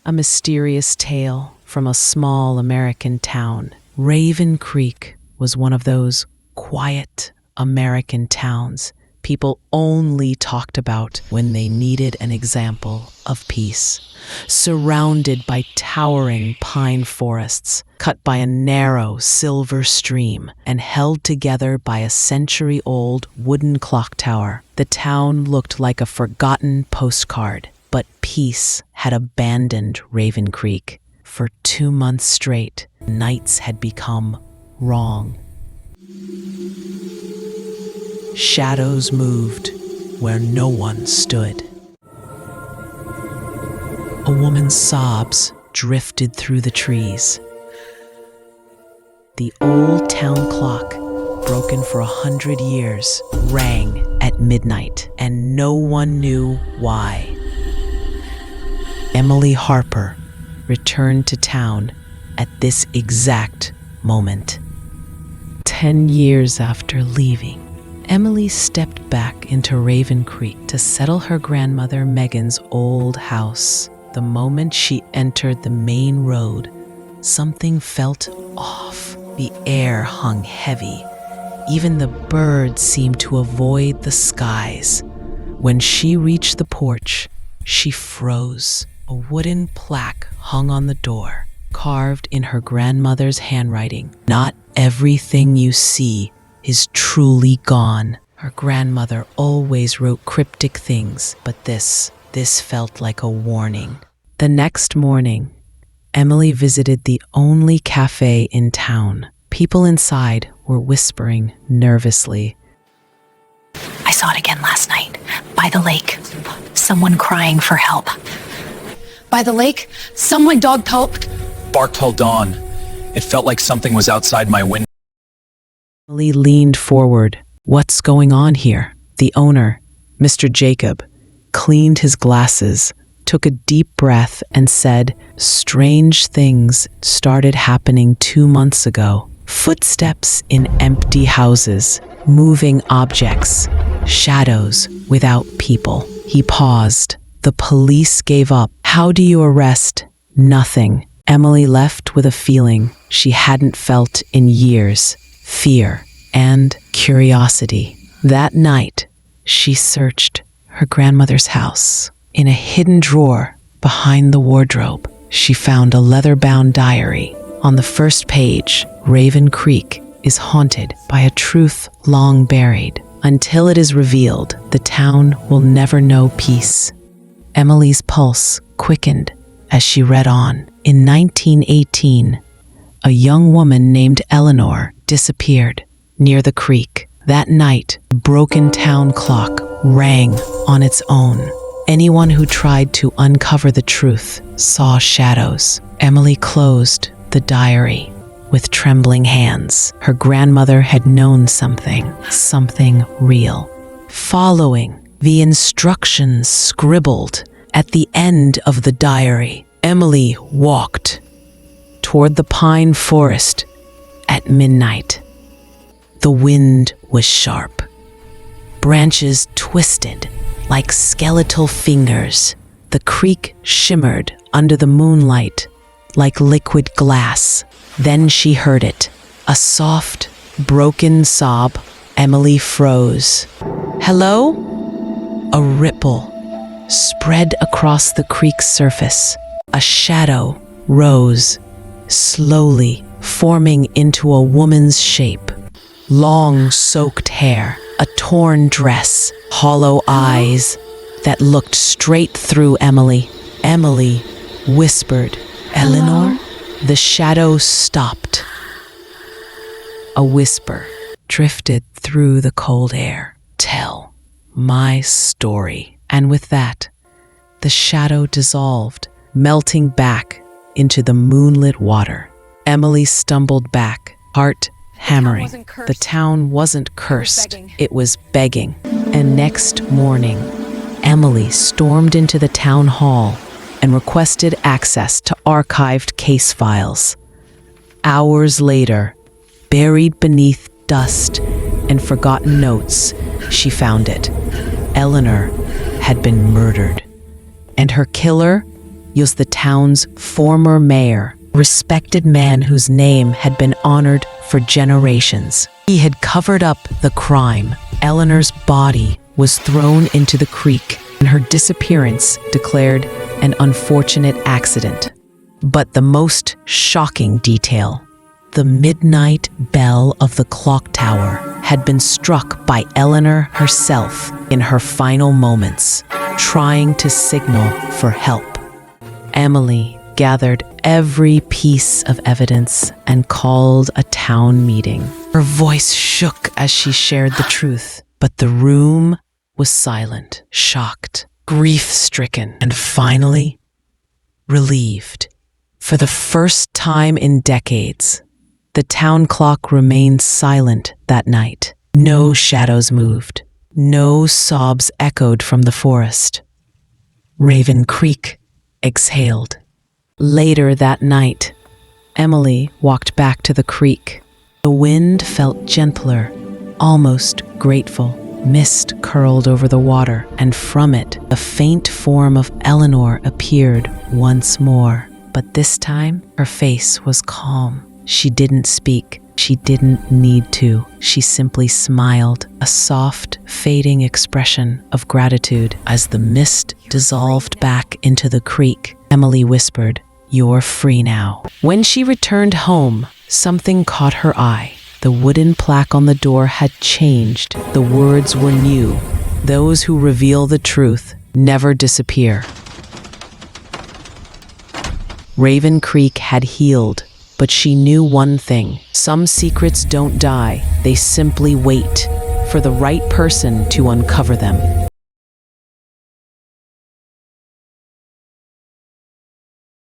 A mysterious tale from a small American town. Raven Creek was one of those quiet American towns people only talked about when they needed an example of peace. Surrounded by towering pine forests, cut by a narrow silver stream, and held together by a century-old wooden clock tower, the town looked like a forgotten postcard. But peace had abandoned Raven Creek. For 2 months straight, nights had become wrong. Shadows moved where no one stood. A woman's sobs drifted through the trees. The old town clock, broken for 100 years, rang at midnight, and no one knew why. Emily Harper returned to town at this exact moment. 10 years after leaving, Emily stepped back into Raven Creek to settle her grandmother Megan's old house. The moment she entered the main road, something felt off. The air hung heavy. Even the birds seemed to avoid the skies. When she reached the porch, she froze. A wooden plaque hung on the door, carved in her grandmother's handwriting. "Not everything you see is truly gone." Her grandmother always wrote cryptic things, but this felt like a warning. The next morning, Emily visited the only cafe in town. People inside were whispering nervously. "I saw it again last night, by the lake. Someone crying for help. By the lake, someone barked till dawn. It felt like something was outside my window." Emily leaned forward. "What's going on here?" The owner, Mr. Jacob, cleaned his glasses, took a deep breath, and said, "Strange things started happening 2 months ago. Footsteps in empty houses, moving objects, shadows without people." He paused. "The police gave up. How do you arrest?" "Nothing." Emily left with a feeling she hadn't felt in years: fear and curiosity. That night, she searched her grandmother's house. In a hidden drawer behind the wardrobe, she found a leather-bound diary. On the first page, Raven Creek is haunted by a truth long buried. Until it is revealed, the town will never know peace. Emily's pulse quickened as she read on. In 1918, a young woman named Eleanor disappeared near the creek. That night, the broken town clock rang on its own. Anyone who tried to uncover the truth saw shadows. Emily closed the diary with trembling hands. Her grandmother had known something real. Following the instructions scribbled at the end of the diary, Emily walked toward the pine forest at midnight. The wind was sharp. Branches twisted like skeletal fingers. The creek shimmered under the moonlight like liquid glass. Then she heard it, a soft, broken sob. Emily froze. "Hello?" A ripple spread across the creek's surface. A shadow rose, slowly forming into a woman's shape. Long, soaked hair, a torn dress, hollow eyes that looked straight through Emily. Emily whispered, "Eleanor?" The shadow stopped. A whisper drifted through the cold air. "Tell my story." And with that, the shadow dissolved, melting back into the moonlit water. Emily stumbled back, heart hammering. The town wasn't cursed, it was begging. And next morning, Emily stormed into the town hall and requested access to archived case files. Hours later, buried beneath dust and forgotten notes, she found it. Eleanor had been murdered, and her killer, was the town's former mayor, a respected man whose name had been honored for generations. He had covered up the crime. Eleanor's body was thrown into the creek, and her disappearance declared an unfortunate accident. But the most shocking detail: the midnight bell of the clock tower had been struck by Eleanor herself in her final moments, trying to signal for help. Emily gathered every piece of evidence and called a town meeting. Her voice shook as she shared the truth, but the room was silent, shocked, grief-stricken, and finally relieved. For the first time in decades, the town clock remained silent that night. No shadows moved. No sobs echoed from the forest. Raven Creek exhaled. Later that night, Emily walked back to the creek. The wind felt gentler, almost grateful. Mist curled over the water, and from it, a faint form of Eleanor appeared once more. But this time, her face was calm. She didn't speak. She didn't need to. She simply smiled, a soft, fading expression of gratitude. As the mist dissolved back into the creek, Emily whispered, "You're free now." When she returned home, something caught her eye. The wooden plaque on the door had changed. The words were new. "Those who reveal the truth never disappear." Raven Creek had healed, but she knew one thing: some secrets don't die, they simply wait for the right person to uncover them.